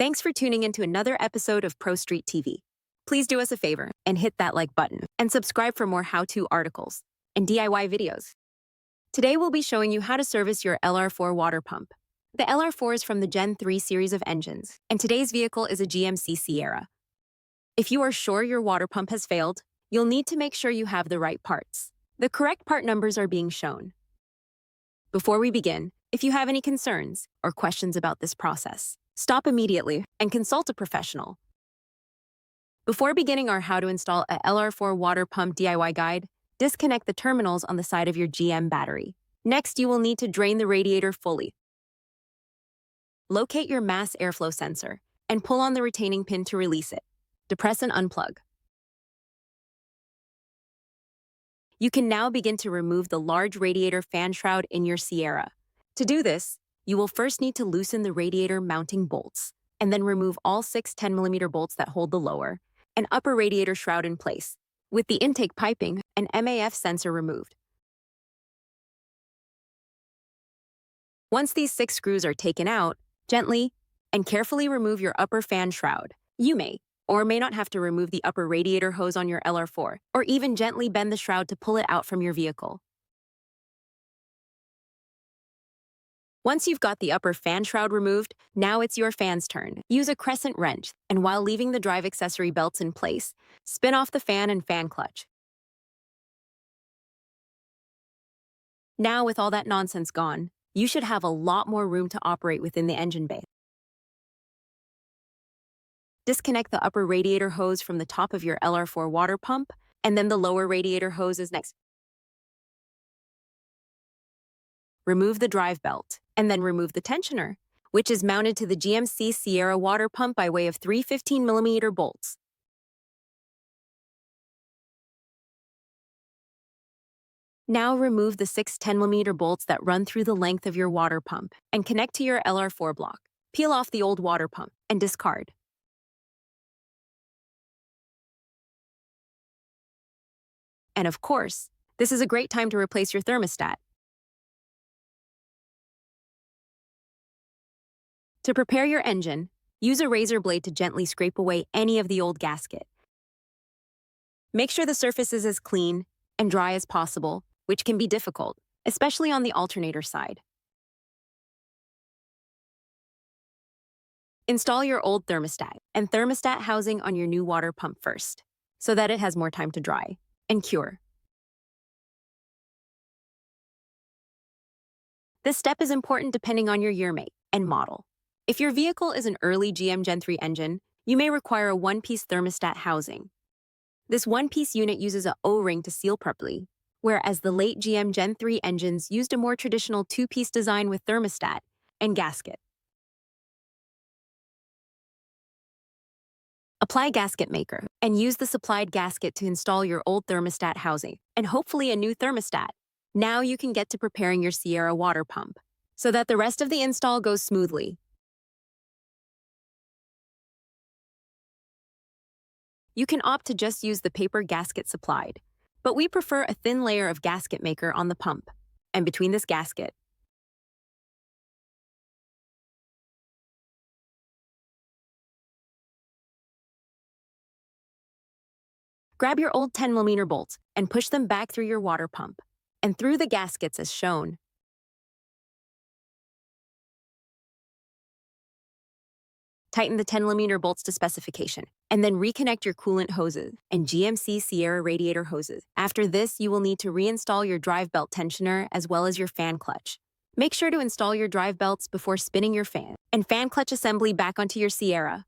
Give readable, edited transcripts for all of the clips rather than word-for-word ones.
Thanks for tuning into another episode of Pro Street TV. Please do us a favor and hit that like button and subscribe for more how-to articles and DIY videos. Today we'll be showing you how to service your LR4 water pump. The LR4 is from the Gen 3 series of engines, and today's vehicle is a GMC Sierra. If you are sure your water pump has failed, you'll need to make sure you have the right parts. The correct part numbers are being shown. Before we begin, if you have any concerns or questions about this process, stop immediately and consult a professional. Before beginning our how to install a LR4 water pump DIY guide, disconnect the terminals on the side of your GM battery. Next, you will need to drain the radiator fully. Locate your mass airflow sensor and pull on the retaining pin to release it. Depress and unplug. You can now begin to remove the large radiator fan shroud in your Sierra. To do this, you will first need to loosen the radiator mounting bolts, and then remove all 6 10mm bolts that hold the lower and upper radiator shroud in place, with the intake piping and MAF sensor removed. Once these 6 screws are taken out, gently and carefully remove your upper fan shroud. You may or may not have to remove the upper radiator hose on your LR4, or even gently bend the shroud to pull it out from your vehicle. Once you've got the upper fan shroud removed, now it's your fan's turn. Use a crescent wrench, and while leaving the drive accessory belts in place, spin off the fan and fan clutch. Now, with all that nonsense gone, you should have a lot more room to operate within the engine bay. Disconnect the upper radiator hose from the top of your LR4 water pump, and then the lower radiator hose is next. Remove the drive belt, and then remove the tensioner, which is mounted to the GMC Sierra water pump by way of 3 15mm bolts. Now remove the 6 10mm bolts that run through the length of your water pump and connect to your LR4 block. Peel off the old water pump and discard. And of course, this is a great time to replace your thermostat. To prepare your engine, use a razor blade to gently scrape away any of the old gasket. Make sure the surface is as clean and dry as possible, which can be difficult, especially on the alternator side. Install your old thermostat and thermostat housing on your new water pump first, so that it has more time to dry and cure. This step is important depending on your year make and model. If your vehicle is an early GM Gen 3 engine, you may require a one-piece thermostat housing. This one-piece unit uses an O-ring to seal properly, whereas the late GM Gen 3 engines used a more traditional two-piece design with thermostat and gasket. Apply gasket maker and use the supplied gasket to install your old thermostat housing and hopefully a new thermostat. Now you can get to preparing your Sierra water pump so that the rest of the install goes smoothly. You can opt to just use the paper gasket supplied, but we prefer a thin layer of gasket maker on the pump and between this gasket. Grab your old 10mm bolts and push them back through your water pump and through the gaskets as shown. Tighten the 10mm bolts to specification, and then reconnect your coolant hoses and GMC Sierra radiator hoses. After this, you will need to reinstall your drive belt tensioner as well as your fan clutch. Make sure to install your drive belts before spinning your fan and fan clutch assembly back onto your Sierra.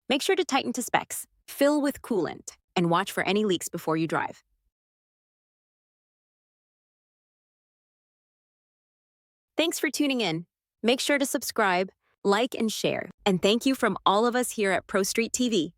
Make sure to tighten to specs, fill with coolant, and watch for any leaks before you drive. Thanks for tuning in. Make sure to subscribe, like, and share. And thank you from all of us here at Pro Street TV.